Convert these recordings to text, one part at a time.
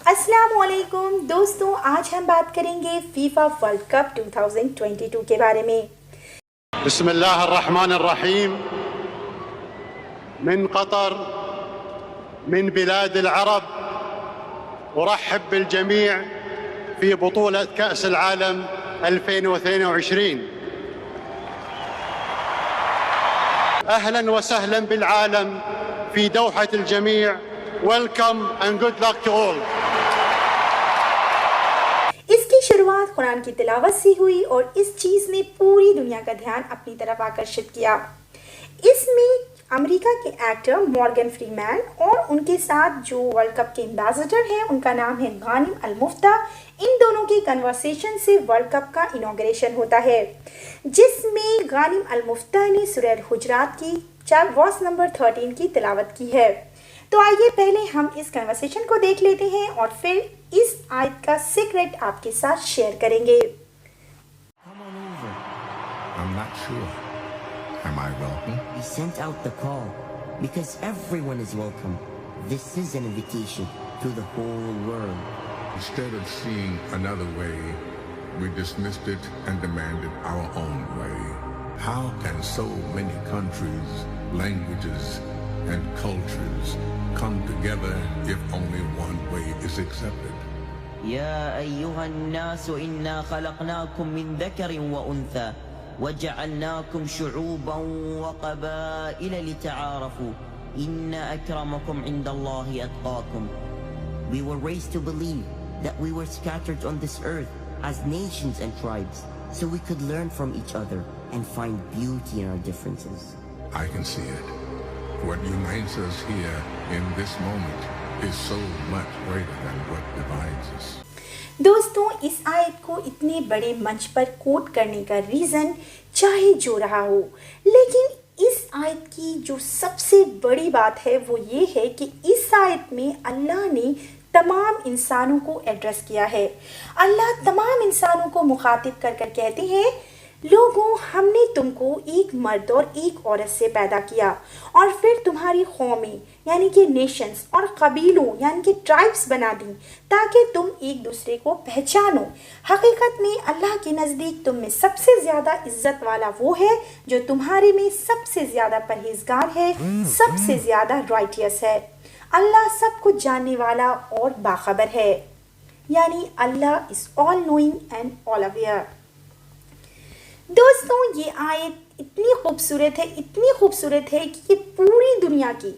अस्सलाम वालेकुम दोस्तों, आज हम बात करेंगे फीफा वर्ल्ड कप 2022 के बारे में। बिस्मिल्लाह अर्रहमान अर्रहीम। من قطر من بلاد العرب أرحب بالجميع في بطولة كأس العالم 2022. أهلا وسهلا بالعالم في دوحة الجميع. Welcome and good luck to all. इसकी शुरुआत कुरान की तिलावत से हुई और इस चीज़ ने पूरी दुनिया का ध्यान अपनी तरफ आकर्षित किया। इसमें अमेरिका के एक्टर मॉर्गन फ्रीमैन और उनके साथ जो वर्ल्ड कप के एम्बेसडर हैं उनका नाम है गानिम अल मुफ्ता, इन दोनों की कन्वर्सेशन से वर्ल्ड कप का इनॉग्रेशन होता है, जिसमें गानिम अल मुफ्ता ने सूरह हुजरात की वर्स नंबर 13 की तिलावत की है। तो आइए पहले हम इस कन्वर्सेशन को देख लेते हैं और फिर इस आयत का सीक्रेट आपके साथ शेयर करेंगे। Come on over. I'm not sure. Am I welcome? We sent out the call because everyone is welcome. This is an invitation to the whole world. Instead of seeing another way, we dismissed it and demanded our own way. How can so many countries, languages, and cultures come together if only one way is accepted? يا أيها الناس إنا خلقناكم من ذكر وأنثى وجعلناكم شعوبا وقبائل لتعارفوا إن أكرمكم عند الله أتقاكم. We were raised to believe that we were scattered on this earth as nations and tribes so we could learn from each other and find beauty in our differences. I can see it. What unites us here in this moment is so much greater than what divides us. दोस्तों, इस आयत को इतने बड़े मंच पर coat करने का रीज़न चाहे जो रहा हो, लेकिन इस आयत की जो सबसे बड़ी बात है वो ये है कि इस आयत में अल्लाह ने तमाम इंसानों को एड्रेस किया है। अल्लाह तमाम इंसानों को मुखातिब कर कर कहते हैं, लोगों, हमने तुमको एक मर्द और एक औरत से पैदा किया और फिर तुम्हारी कौमें यानी कि नेशंस और कबीलों यानी कि ट्राइब्स बना दी ताकि तुम एक दूसरे को पहचानो। हकीकत में अल्लाह के नज़दीक तुम में सबसे ज़्यादा इज्जत वाला वो है जो तुम्हारे में सबसे ज़्यादा परहेजगार है, सबसे ज़्यादा राइटियस है। अल्लाह सब कुछ जानने वाला और बाखबर है, यानी अल्लाह is all knowing and all aware. दोस्तों, ये आयत इतनी खूबसूरत है कि ये पूरी दुनिया की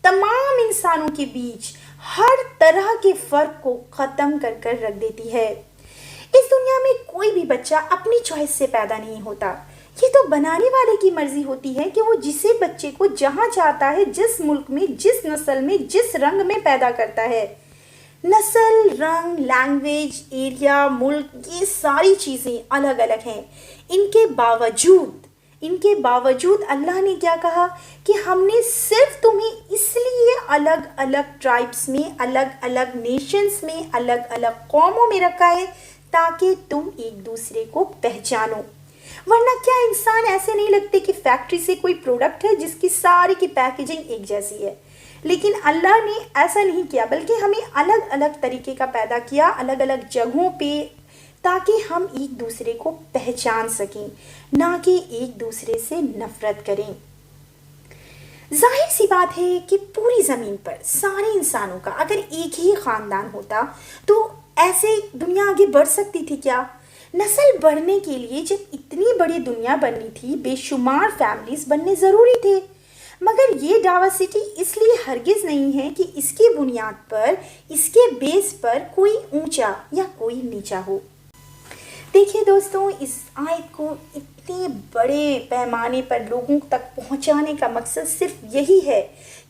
तमाम इंसानों के बीच हर तरह के फ़र्क को ख़त्म कर कर रख देती है। इस दुनिया में कोई भी बच्चा अपनी चॉइस से पैदा नहीं होता, ये तो बनाने वाले की मर्ज़ी होती है कि वो जिसे बच्चे को जहाँ चाहता है, जिस मुल्क में, जिस नस्ल में, जिस रंग में पैदा करता है। नस्ल, रंग, लैंग्वेज, एरिया, मुल्क, ये सारी चीज़ें अलग अलग हैं। इनके बावजूद अल्लाह ने क्या कहा कि हमने सिर्फ तुम्हें इसलिए अलग अलग ट्राइब्स में, अलग अलग नेशंस में, अलग अलग कौमों में रखा है ताकि तुम एक दूसरे को पहचानो। वरना क्या इंसान ऐसे नहीं लगते कि फैक्ट्री से कोई प्रोडक्ट है जिसकी सारी की पैकेजिंग एक जैसी है? लेकिन अल्लाह ने ऐसा नहीं किया, बल्कि हमें अलग अलग तरीके का पैदा किया, अलग अलग जगहों पे, ताकि हम एक दूसरे को पहचान सकें, ना कि एक दूसरे से नफरत करें। जाहिर सी बात है कि पूरी ज़मीन पर सारे इंसानों का अगर एक ही ख़ानदान होता तो ऐसे दुनिया आगे बढ़ सकती थी क्या? नस्ल बढ़ने के लिए जब इतनी बड़ी दुनिया बननी थी, बेशुमार फैमिलीज बनने ज़रूरी थे, मगर ये डाइवर्सिटी इसलिए हरगिज़ नहीं है कि इसकी बुनियाद पर, इसके बेस पर कोई ऊंचा या कोई नीचा हो। देखिए दोस्तों, इस आयत को इतने बड़े पैमाने पर लोगों तक पहुंचाने का मकसद सिर्फ यही है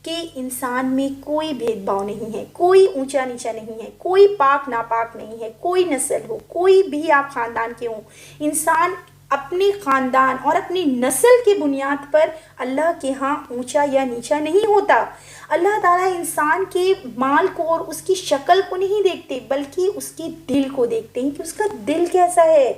कि इंसान में कोई भेदभाव नहीं है, कोई ऊंचा नीचा नहीं है, कोई पाक नापाक नहीं है, कोई नस्ल हो, कोई भी आप ख़ानदान के हो, इंसान अपने ख़ानदान और अपनी नस्ल की बुनियाद पर अल्लाह के यहाँ ऊंचा या नीचा नहीं होता। अल्लाह ताला इंसान के माल को और उसकी शक्ल को नहीं देखते, बल्कि उसके दिल को देखते हैं कि उसका दिल कैसा है।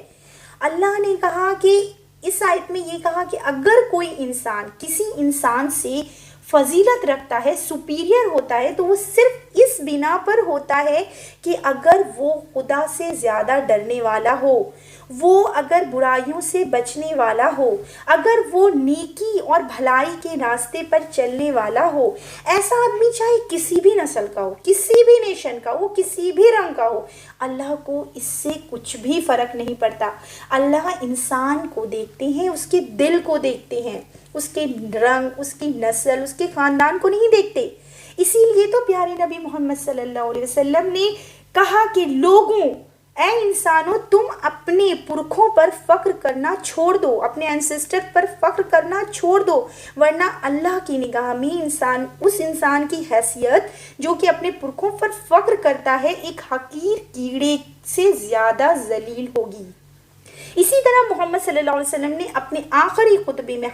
अल्लाह ने कहा कि इस आयत में ये कहा कि अगर कोई इंसान किसी इंसान से फजीलत रखता है, सुपीरियर होता है, तो वो सिर्फ اس بنا پر ہوتا ہے کہ اگر وہ خدا سے زیادہ ڈرنے والا ہو، وہ اگر برائیوں سے بچنے والا ہو، اگر وہ نیکی اور بھلائی کے راستے پر چلنے والا ہو، ایسا آدمی چاہے کسی بھی نسل کا ہو، کسی بھی نیشن کا ہو، کسی بھی رنگ کا ہو، اللہ کو اس سے کچھ بھی فرق نہیں پڑتا۔ اللہ انسان کو دیکھتے ہیں، اس کے دل کو دیکھتے ہیں، اس کے رنگ، اس کی نسل، اس کے خاندان کو نہیں دیکھتے۔ اسی لیے تو پیارے نبی محمد صلی اللہ علیہ وسلم نے کہا کہ لوگوں، اے انسانوں، تم اپنے پرکھوں پر فخر کرنا چھوڑ دو، اپنے انسسٹر پر فخر کرنا چھوڑ دو، ورنہ اللہ کی نگاہ میں اس انسان کی حیثیت جو کہ اپنے پرکھوں پر فخر کرتا ہے ایک حقیر کیڑے سے زیادہ ذلیل ہوگی۔ اسی طرح محمد صلی اللہ علیہ وسلم نے اپنے آخری خطبے میں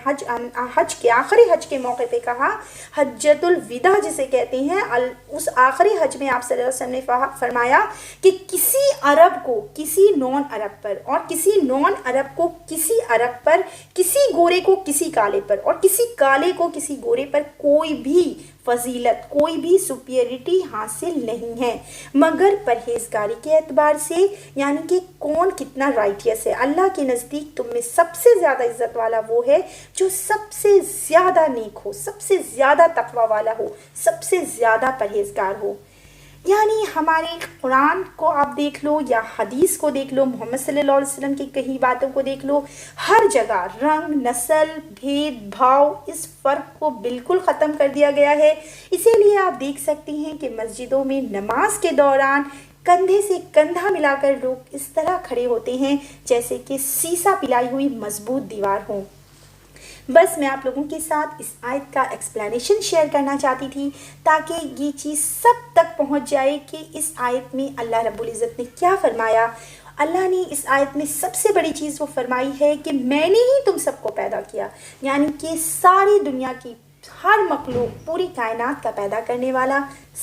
آخری حج کے موقع پہ کہا، حجۃ الوداع جسے کہتے ہیں، اس آخری حج میں آپ صلی اللہ علیہ وسلم نے فرمایا کہ کسی عرب کو کسی نان عرب پر، اور کسی نان عرب کو کسی عرب پر، کسی گورے کو کسی کالے پر، اور کسی کالے کو کسی گورے پر کوئی بھی فضیلت، کوئی بھی سپیریٹی حاصل نہیں ہے مگر پرہیزگاری کے اعتبار سے، یعنی کہ کون کتنا رائٹیس ہے۔ اللہ کے نزدیک تم میں سب سے زیادہ عزت والا وہ ہے جو سب سے زیادہ نیک ہو، سب سے زیادہ تقوی والا ہو، سب سے زیادہ پرہیزگار ہو۔ یعنی ہمارے قرآن کو آپ دیکھ لو یا حدیث کو دیکھ لو، محمد صلی اللہ علیہ وسلم کی کہی باتوں کو دیکھ لو، ہر جگہ رنگ، نسل، بھید بھاؤ، اس فرق کو بالکل ختم کر دیا گیا ہے۔ اسی لیے آپ دیکھ سکتے ہیں کہ مسجدوں میں نماز کے دوران کندھے سے کندھا ملا کر لوگ اس طرح کھڑے ہوتے ہیں جیسے کہ سیسا پلائی ہوئی مضبوط دیوار ہوں۔ بس میں آپ لوگوں کے ساتھ اس آیت کا ایکسپلینیشن شیئر کرنا چاہتی تھی تاکہ یہ چیز سب تک پہنچ جائے کہ اس آیت میں اللہ رب العزت نے کیا فرمایا۔ اللہ نے اس آیت میں سب سے بڑی چیز وہ فرمائی ہے کہ میں نے ہی تم سب کو پیدا کیا، یعنی کہ ساری دنیا کی ہر مخلوق، پوری کائنات کا پیدا کرنے والا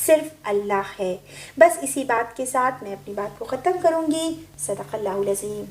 صرف اللہ ہے۔ بس اسی بات کے ساتھ میں اپنی بات کو ختم کروں گی۔ صدق اللہ العظیم۔